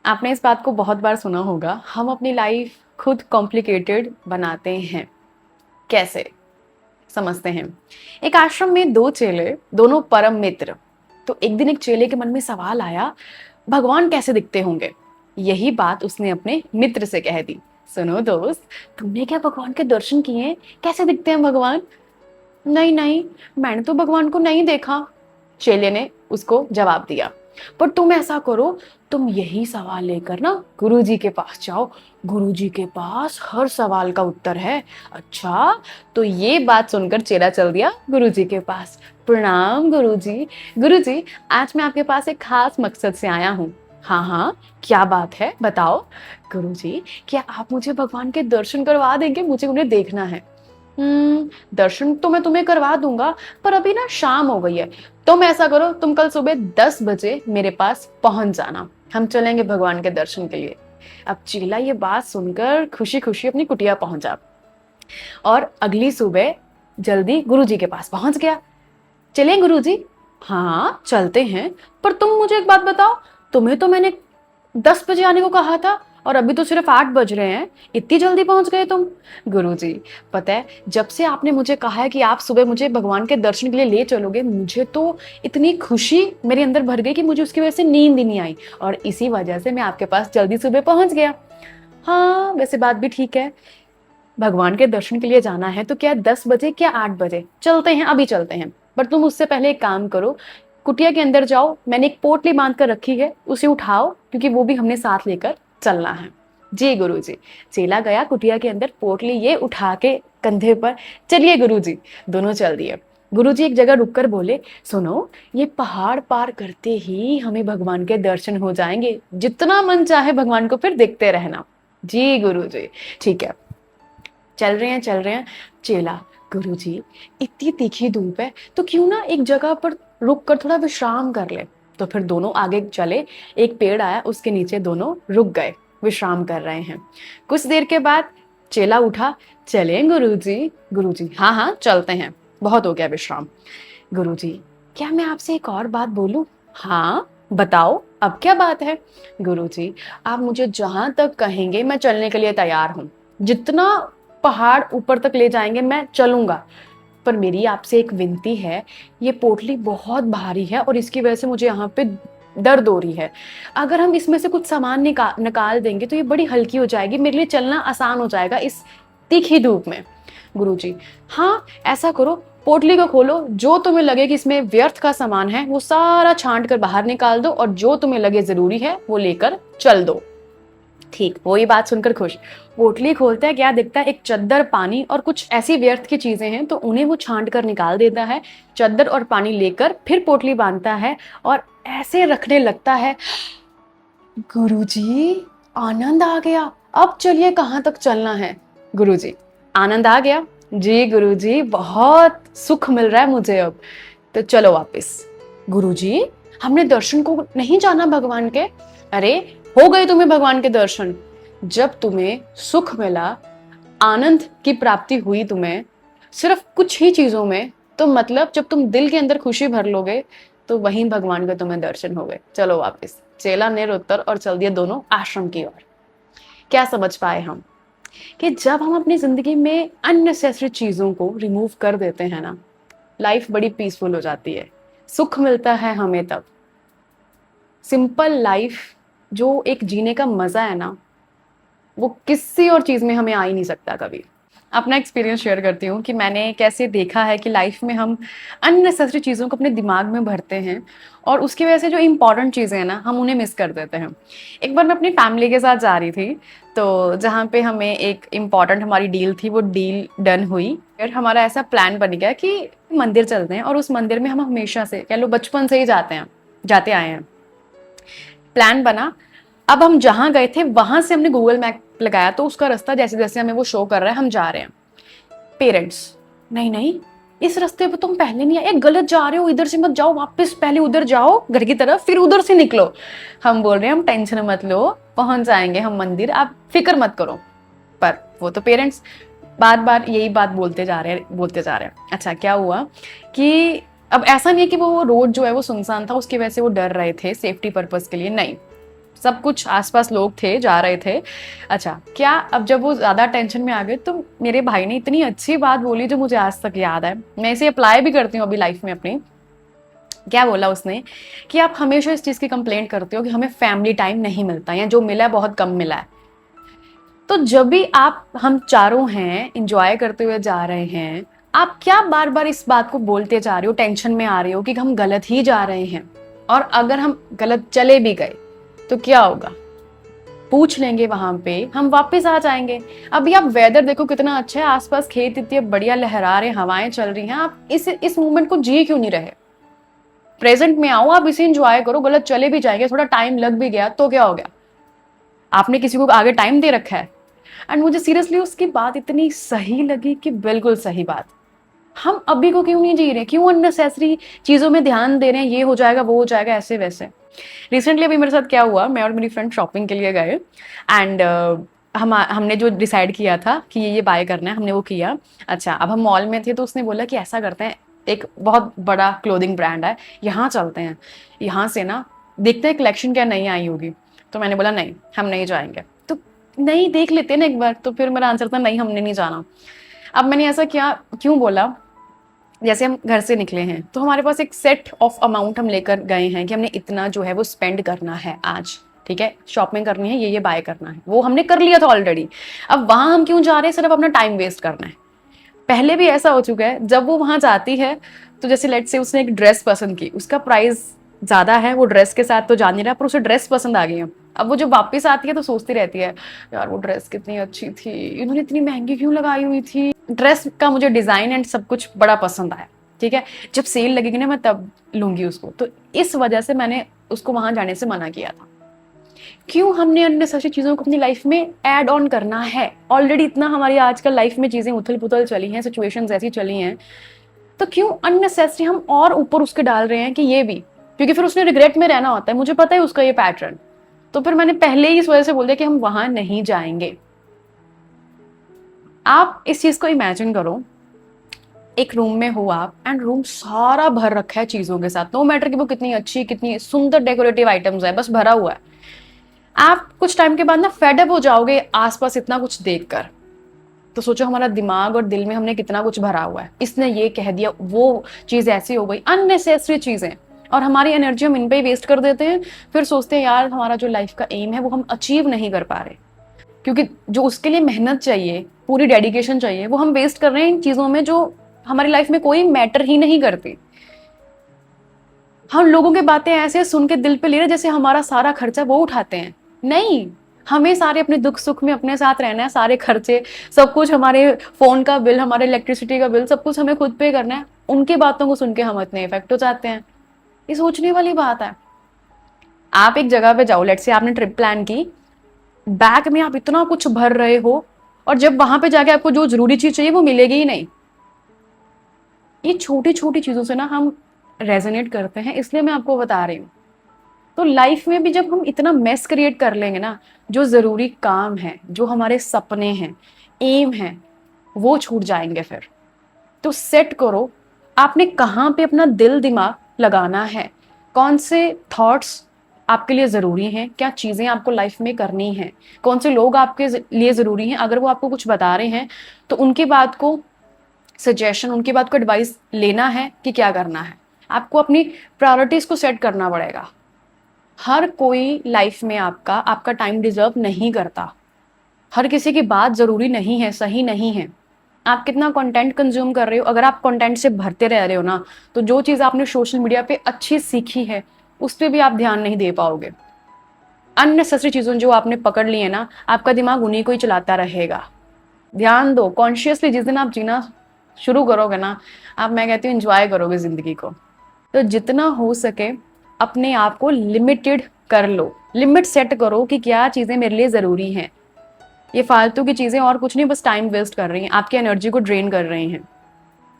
आपने इस बात को बहुत बार सुना होगा, हम अपनी लाइफ खुद कॉम्प्लिकेटेड बनाते हैं। कैसे? समझते हैं। एक आश्रम में दो चेले, दोनों परम मित्र। तो एक दिन एक चेले के मन में सवाल आया, भगवान कैसे दिखते होंगे? यही बात उसने अपने मित्र से कह दी। सुनो दोस्त, तुमने क्या भगवान के दर्शन किए? कैसे दिखते हैं भगवान? नहीं नहीं, मैंने तो भगवान को नहीं देखा, चेले ने उसको जवाब दिया। पर तुम ऐसा करो, तुम यही सवाल लेकर ना गुरुजी के पास जाओ। गुरुजी के पास हर सवाल का उत्तर है। अच्छा, तो ये बात सुनकर चेला चल दिया गुरुजी के पास। प्रणाम गुरुजी। गुरुजी, आज मैं आपके पास एक खास मकसद से आया हूँ। हाँ हाँ, क्या बात है, बताओ। गुरुजी, क्या आप मुझे भगवान के दर्शन करवा देंगे? मुझे उन्हें देखना है। दर्शन तो मैं तुम्हें करवा दूंगा, पर अभी ना शाम हो गई है। तुम ऐसा करो, तुम कल सुबह 10 बजे मेरे पास पहुंच जाना, हम चलेंगे भगवान के दर्शन के लिए। अब चीला ये बात सुनकर खुशी खुशी अपनी कुटिया पहुंचा और अगली सुबह जल्दी गुरुजी के पास पहुंच गया। चलें गुरुजी? हाँ चलते हैं, पर तुम मुझे एक बात बताओ, तुम्हें तो मैंने 10 बजे आने को कहा था और अभी तो सिर्फ 8 बज रहे हैं, इतनी जल्दी पहुंच गए तुम? गुरुजी, पता है, जब से आपने मुझे कहा है कि आप सुबह मुझे भगवान के दर्शन के लिए ले चलोगे, मुझे तो इतनी खुशी मेरे अंदर भर गई कि मुझे उसकी वजह से नींद ही नहीं आई, और इसी वजह से मैं आपके पास जल्दी सुबह पहुंच गया। हाँ, वैसे बात भी ठीक है, भगवान के दर्शन के लिए जाना है तो क्या 10 बजे क्या 8 बजे? चलते हैं, अभी चलते हैं। पर तुम उससे पहले एक काम करो, कुटिया के अंदर जाओ, मैंने एक पोटली बांध कर रखी है, उसे उठाओ, क्योंकि वो भी हमने साथ लेकर चलना है। जी गुरुजी। चेला गया कुटिया के अंदर, पोटली ये उठा के कंधे पर। चलिए गुरुजी। दोनों चल दिए। गुरुजी एक जगह रुककर बोले, सुनो, ये पहाड़ पार करते ही हमें भगवान के दर्शन हो जाएंगे, जितना मन चाहे भगवान को फिर देखते रहना। जी गुरुजी। ठीक है, चल रहे हैं चल रहे हैं। चेला, गुरुजी, इतनी तीखी धूप है, तो क्यों ना एक जगह पर रुक कर थोड़ा विश्राम कर ले। तो फिर दोनों आगे चले, एक पेड़ आया, उसके नीचे दोनों रुक गए, विश्राम कर रहे हैं। कुछ देर के बाद चेला उठा, चलें गुरुजी? गुरुजी, हाँ हाँ चलते हैं, बहुत हो गया विश्राम। गुरुजी, क्या मैं आपसे एक और बात बोलूं? हाँ बताओ, अब क्या बात है? गुरुजी, आप मुझे जहां तक कहेंगे मैं चलने के लिए तैयार हूँ, जितना पहाड़ ऊपर तक ले जाएंगे मैं चलूंगा। पर मेरी आपसे एक विनती है, ये पोटली बहुत भारी है और इसकी वजह से मुझे यहाँ पे दर्द हो रही है। अगर हम इसमें से कुछ सामान निकाल देंगे तो ये बड़ी हल्की हो जाएगी, मेरे लिए चलना आसान हो जाएगा इस तीखी धूप में। गुरुजी, हाँ ऐसा करो, पोटली को खोलो, जो तुम्हें लगे कि इसमें व्यर्थ का सामान है वो सारा छांट कर बाहर निकाल दो, और जो तुम्हें लगे जरूरी है वो लेकर चल दो। ठीक, वो ये बात सुनकर खुश। पोटली खोलता है, क्या दिखता है? एक चद्दर, पानी और कुछ ऐसी व्यर्थ की चीजें हैं, तो उन्हें वो छांट कर निकाल देता है। चद्दर और पानी लेकर फिर पोटली बांधता है और ऐसे रखने लगता है। गुरुजी, आनंद आ गया, अब चलिए कहाँ तक चलना है? गुरुजी, आनंद आ गया? जी गुरुजी, बहुत सुख मिल रहा है मुझे अब, तो चलो वापस। गुरुजी, हमने दर्शन को नहीं जाना भगवान के? अरे, हो गए तुम्हें भगवान के दर्शन, जब तुम्हें सुख मिला, आनंद की प्राप्ति हुई तुम्हें सिर्फ कुछ ही चीजों में, तो मतलब जब तुम दिल के अंदर खुशी भर लोगे तो वहीं भगवान के तुम्हें दर्शन हो गए, चलो वापस। चेला निरुत्तर और चल दिए दोनों आश्रम की ओर। क्या समझ पाए हम कि जब हम अपनी जिंदगी में अननेसेसरी चीजों को रिमूव कर देते हैं ना, लाइफ बड़ी पीसफुल हो जाती है, सुख मिलता है हमें तब। सिंपल लाइफ जो एक जीने का मजा है ना, वो किसी और चीज में हमें आ ही नहीं सकता कभी। अपना एक्सपीरियंस शेयर करती हूँ कि मैंने कैसे देखा है कि लाइफ में हम अननेसेसरी चीज़ों को अपने दिमाग में भरते हैं और उसकी वजह से जो इम्पॉर्टेंट चीज़ें हैं ना, हम उन्हें मिस कर देते हैं। एक बार मैं अपनी फैमिली के साथ जा रही थी, तो जहाँ पे हमें एक इम्पॉर्टेंट हमारी डील थी, वो डील डन हुई। फिर हमारा ऐसा प्लान बन गया कि मंदिर चलते हैं, और उस मंदिर में हम हमेशा से, कह लो बचपन से ही जाते आए हैं। प्लान बना, अब हम जहाँ गए थे वहां से हमने गूगल मैप लगाया, तो उसका रास्ता जैसे जैसे हमें वो शो कर रहा है, हम जा रहे हैं। पेरेंट्स, नहीं नहीं, इस रास्ते पे तुम पहले नहीं आए, गलत जा रहे हो, इधर से मत जाओ, वापस पहले उधर जाओ घर की तरफ, फिर उधर से निकलो। हम बोल रहे हैं हम टेंशन मत लो, पहुंच जाएंगे हम मंदिर, आप फिक्र मत करो। पर वो तो पेरेंट्स बार बार यही बात बोलते जा रहे हैं। अच्छा, क्या हुआ कि अब ऐसा नहीं है कि वो रोड जो है वो सुनसान था, उसकी वजह से वो डर रहे थे सेफ्टी पर्पज के लिए, नहीं। सब कुछ आसपास लोग थे, जा रहे थे। अच्छा, क्या अब जब वो ज़्यादा टेंशन में आ गए तो मेरे भाई ने इतनी अच्छी बात बोली जो मुझे आज तक याद है, मैं इसे अप्लाई भी करती हूँ अभी लाइफ में अपनी। क्या बोला उसने कि आप हमेशा इस चीज़ की कंप्लेंट करते हो कि हमें फैमिली टाइम नहीं मिलता या जो मिला है बहुत कम मिला है। तो जब भी आप हम चारों हैं इंजॉय करते हुए जा रहे हैं, आप क्या बार बार इस बात को बोलते जा रहे हो, टेंशन में आ रहे हो कि हम गलत ही जा रहे हैं? और अगर हम गलत चले भी गए तो क्या होगा? पूछ लेंगे वहां पे, हम वापस आ जाएंगे। अभी आप वेदर देखो कितना अच्छा है, आसपास खेत इतने बढ़िया लहरा रहे, हवाएं चल रही हैं, आप इस मूवमेंट को जी क्यों नहीं रहे? प्रेजेंट में आओ, आप इसे एंजॉय करो। गलत चले भी जाएंगे, थोड़ा टाइम लग भी गया तो क्या हो गया? आपने किसी को आगे टाइम दे रखा है। एंड मुझे सीरियसली उसकी बात इतनी सही लगी कि बिल्कुल सही बात। हम अभी को क्यों नहीं जी रहे, क्यों अननेसेसरी चीजों में ध्यान दे रहे हैं, ये हो जाएगा वो हो जाएगा ऐसे वैसे। रिसेंटली अभी मेरे साथ क्या हुआ, मैं और मेरी फ्रेंड शॉपिंग के लिए गए एंड हमने जो डिसाइड किया था कि ये बाय करना है, हमने वो किया। अच्छा, अब हम मॉल में थे तो उसने बोला कि ऐसा करते हैं, एक बहुत बड़ा क्लोथिंग ब्रांड है, यहाँ चलते हैं, यहाँ से ना देखते हैं कलेक्शन क्या नई आई होगी। तो मैंने बोला नहीं, हम नहीं जाएंगे। तो नहीं, देख लेते ना एक बार। तो फिर मेरा आंसर था नहीं, हमने नहीं जाना। अब मैंने ऐसा क्या क्यों बोला, जैसे हम घर से निकले हैं तो हमारे पास एक सेट ऑफ अमाउंट हम लेकर गए हैं कि हमने इतना जो है वो स्पेंड करना है आज, ठीक है, शॉपिंग करनी है, ये बाय करना है, वो हमने कर लिया था ऑलरेडी। अब वहां हम क्यों जा रहे हैं? सिर्फ अपना टाइम वेस्ट करना है। पहले भी ऐसा हो चुका है, जब वो वहां जाती है तो जैसे लेट से उसने एक ड्रेस पसंद की, उसका प्राइस ज्यादा है, वो ड्रेस के साथ तो जा नहीं रहा, पर उसे ड्रेस पसंद आ गई है। अब वो जब वापस आती है तो सोचती रहती है यार वो ड्रेस कितनी अच्छी थी, इन्होंने इतनी महंगी क्यों लगाई हुई थी। ड्रेस का मुझे डिजाइन एंड सब कुछ बड़ा पसंद आया, ठीक है, जब सेल लगेगी ना मैं तब लूंगी उसको। तो इस वजह से मैंने उसको वहां जाने से मना किया था। क्यों हमने अननेसेसरी चीजों को अपनी लाइफ में ऐड ऑन करना है? ऑलरेडी इतना हमारी आजकल लाइफ में चीजें उथल पुथल चली हैं, सिचुएशंस ऐसी चली हैं, तो क्यों अननेसेसरी हम और ऊपर उसके डाल रहे हैं कि ये भी, क्योंकि फिर उसने रिग्रेट में रहना होता है, मुझे पता है उसका ये पैटर्न। तो फिर मैंने पहले ही इस वजह से बोल दिया कि हम वहां नहीं जाएंगे। आप इस चीज को इमेजिन करो, एक रूम में हो आप एंड रूम सारा भर रखा है चीजों के साथ, नो मैटर कि वो कितनी अच्छी कितनी सुंदर डेकोरेटिव आइटम्स है, बस भरा हुआ है। आप कुछ टाइम के बाद ना फेडअप हो जाओगे आसपास इतना कुछ देखकर। तो सोचो हमारा दिमाग और दिल में हमने कितना कुछ भरा हुआ है, इसने ये कह दिया, वो चीज ऐसी हो गई, अननेसेसरी चीजें, और हमारी एनर्जी हम इन पे ही वेस्ट कर देते हैं। फिर सोचते हैं यार हमारा जो लाइफ का एम है वो हम अचीव नहीं कर पा रहे, क्योंकि जो उसके लिए मेहनत चाहिए, पूरी डेडिकेशन चाहिए, वो हम वेस्ट कर रहे हैं इन चीजों में जो हमारी लाइफ में कोई मैटर ही नहीं करती। हम लोगों की बातें ऐसे सुन के दिल पे ले रहे जैसे हमारा सारा खर्चा वो उठाते हैं। नहीं, हमें सारे अपने दुख सुख में अपने साथ रहना है, सारे खर्चे सब कुछ, हमारे फोन का बिल, हमारे इलेक्ट्रिसिटी का बिल, सब कुछ हमें खुद पे करना है। उनकी बातों को सुन के हम इतने इफेक्ट हो जाते हैं। ये सोचने वाली बात है। आप एक जगह पे जाओ, लेट से आपने ट्रिप प्लान की, बैग में आप इतना कुछ भर रहे हो और जब वहां पे जाके आपको जो जरूरी चीज चाहिए वो मिलेगी ही नहीं। ये छोटी छोटी चीजों से ना हम रेजोनेट करते हैं, इसलिए मैं आपको बता रही हूँ। तो लाइफ में भी जब हम इतना मेस क्रिएट कर लेंगे ना, जो जरूरी काम है, जो हमारे सपने हैं, एम है, वो छूट जाएंगे फिर। तो सेट करो आपने कहाँ पे अपना दिल दिमाग लगाना है, कौन से थॉट्स आपके लिए जरूरी हैं, क्या चीजें आपको लाइफ में करनी है, कौन से लोग आपके लिए जरूरी हैं, अगर वो आपको कुछ बता रहे हैं तो उनकी बात को सजेशन, उनकी बात को एडवाइस लेना है कि क्या करना है। आपको अपनी प्रायोरिटीज को सेट करना पड़ेगा। हर कोई लाइफ में आपका आपका टाइम डिजर्व नहीं करता, हर किसी की बात जरूरी नहीं है, सही नहीं है। आप कितना कंटेंट कंज्यूम कर रहे हो, अगर आप कंटेंट से भरते रह रहे हो ना, तो जो चीज आपने सोशल मीडिया पे अच्छी सीखी है उस पर भी आप ध्यान नहीं दे पाओगे। अननेसेसरी चीजों जो आपने पकड़ ली है ना, आपका दिमाग उन्हीं को ही चलाता रहेगा। ध्यान दो कॉन्शियसली, जिस दिन आप जीना शुरू करोगे ना, आप, मैं कहती हूँ, एंजॉय करोगे जिंदगी को। तो जितना हो सके अपने आप को लिमिटेड कर लो, लिमिट सेट करो कि क्या चीजें मेरे लिए जरूरी हैं। ये फालतू की चीजें और कुछ नहीं, बस टाइम वेस्ट कर रही हैं, आपकी एनर्जी को ड्रेन कर रही हैं।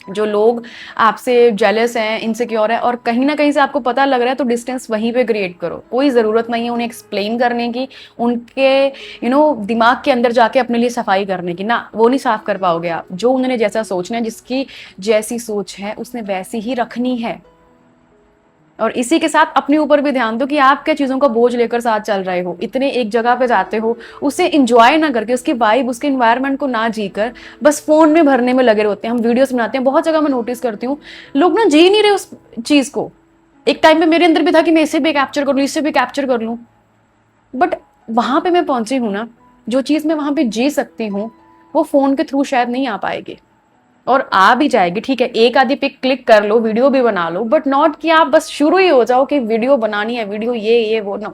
जो लोग आपसे जेलस हैं, इनसिक्योर है और कहीं ना कहीं से आपको पता लग रहा है, तो डिस्टेंस वहीं पे क्रिएट करो। कोई ज़रूरत नहीं है उन्हें एक्सप्लेन करने की, उनके दिमाग के अंदर जाके अपने लिए सफाई करने की ना, वो नहीं साफ कर पाओगे आप। जो उन्होंने जैसा सोचना है, जिसकी जैसी सोच है उसने वैसी ही रखनी है। और इसी के साथ अपने ऊपर भी ध्यान दो कि आप क्या चीज़ों का बोझ लेकर साथ चल रहे हो। इतने एक जगह पे जाते हो, उसे इंजॉय ना करके, उसकी वाइब, उसके इन्वायरमेंट को ना जीकर बस फोन में भरने में लगे रहते हैं। हम वीडियोस बनाते हैं, बहुत जगह मैं नोटिस करती हूँ लोग ना जी नहीं रहे उस चीज को। एक टाइम पे मेरे अंदर भी था कि मैं इसे भी कैप्चर कर लूँ, इससे भी कैप्चर कर लूँ, बट वहां पे मैं पहुंची हूँ ना, जो चीज मैं वहां पे जी सकती हूँ वो फोन के थ्रू शायद नहीं आ पाएगी। और आ भी जाएगी, ठीक है, एक आधी पिक क्लिक कर लो, वीडियो भी बना लो, बट नॉट कि आप बस शुरू ही हो जाओ कि वीडियो बनानी है, वीडियो ये वो ना।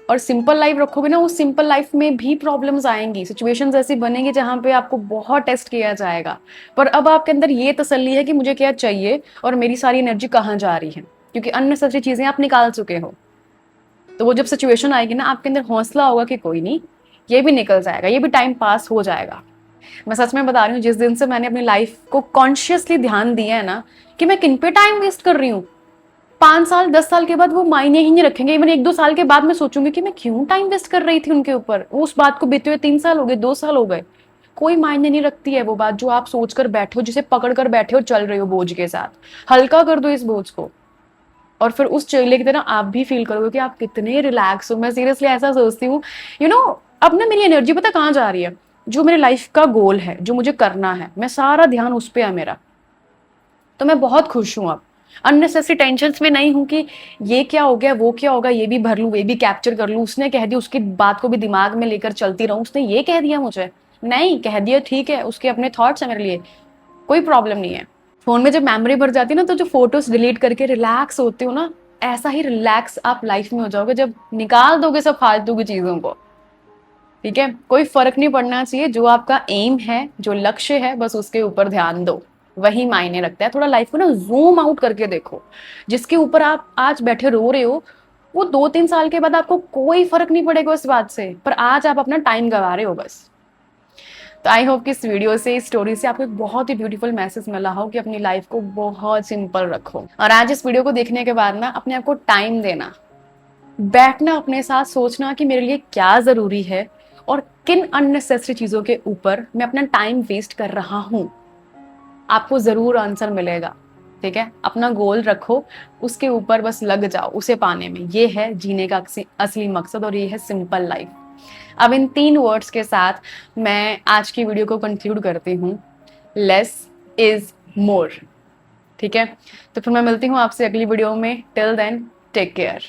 और सिंपल लाइफ रखोगे ना, उस सिंपल लाइफ में भी प्रॉब्लम्स आएंगी, सिचुएशंस ऐसी बनेंगी जहां पे आपको बहुत टेस्ट किया जाएगा। पर अब आपके अंदर ये तसल्ली है कि मुझे क्या चाहिए और मेरी सारी एनर्जी कहाँ जा रही है, क्योंकि अननेसेसरी चीजें आप निकाल चुके हो। तो वो जब सिचुएशन आएगी ना, आपके अंदर हौसला होगा कि कोई नहीं, ये भी निकल जाएगा, ये भी टाइम पास हो जाएगा। मैं सच में बता रही हूँ, जिस दिन से मैंने अपनी लाइफ को कॉन्शियसली ध्यान दिया है ना कि मैं किन पे टाइम वेस्ट कर रही हूँ, 5 साल 10 साल के बाद वो मायने ही नहीं रखेंगे। इवन 1-2 साल के बाद मैं सोचूंगी कि मैं क्यों टाइम वेस्ट कर रही थी उनके ऊपर, उस बात को बीते हुए 3 साल हो गए, 2 साल हो गए, कोई मायने नहीं रखती है वो बात जो आप सोच कर बैठे हो, जिसे पकड़ कर बैठे हो, चल रहे हो बोझ के साथ। हल्का कर दो इस बोझ को, और फिर उस चेले की तरह आप भी फील करोगे कि आप कितने रिलैक्स हो। मैं सीरियसली ऐसा सोचती हूँ, यू नो, अब ना मेरी एनर्जी पता कहाँ जा रही है, जो मेरे लाइफ का गोल है, जो मुझे करना है, मैं सारा ध्यान उस पर है मेरा। तो मैं बहुत खुश हूँ अब, अननेसेसरी टेंशन में नहीं हूँ कि ये क्या हो गया, वो क्या होगा, ये भी भर लूँ, ये भी कैप्चर कर लूँ, उसने कह दिया, उसकी बात को भी दिमाग में लेकर चलती रहूँ, उसने ये कह दिया मुझे, नहीं कह दिया ठीक है, उसके अपने थॉट्स है मेरे लिए, कोई प्रॉब्लम नहीं है। फोन में जब मेमोरी भर जाती है ना, तो जो फोटोज डिलीट करके रिलैक्स होते हो ना, ऐसा ही रिलैक्स आप लाइफ में हो जाओगे जब निकाल दोगे सब फालतू की चीजों को। ठीक है, कोई फर्क नहीं पड़ना चाहिए, जो आपका एम है, जो लक्ष्य है, बस उसके ऊपर ध्यान दो, वही मायने रखता है। थोड़ा लाइफ को ना जूम आउट करके देखो, जिसके ऊपर आप आज बैठे रो रहे हो, वो 2-3 साल के बाद आपको कोई फर्क नहीं पड़ेगा उस बात से, पर आज आप अपना टाइम गवा रहे हो बस। तो आई होप कि इस वीडियो से, इस स्टोरी से आपको एक बहुत ही ब्यूटीफुल मैसेज मिला हो कि अपनी लाइफ को बहुत सिंपल रखो। और आज इस वीडियो को देखने के बाद ना अपने आप को टाइम देना, बैठना, अपने साथ सोचना कि मेरे लिए क्या जरूरी है और किन अननेसेसरी चीजों के ऊपर मैं अपना टाइम वेस्ट कर रहा हूं। आपको जरूर आंसर मिलेगा। ठीक है, अपना गोल रखो, उसके ऊपर बस लग जाओ उसे पाने में। ये है जीने का असली मकसद, और ये है सिंपल लाइफ। अब इन 3 वर्ड्स के साथ मैं आज की वीडियो को कंक्लूड करती हूँ, लेस इज मोर। ठीक है, तो फिर मैं मिलती हूँ आपसे अगली वीडियो में। Till then take care.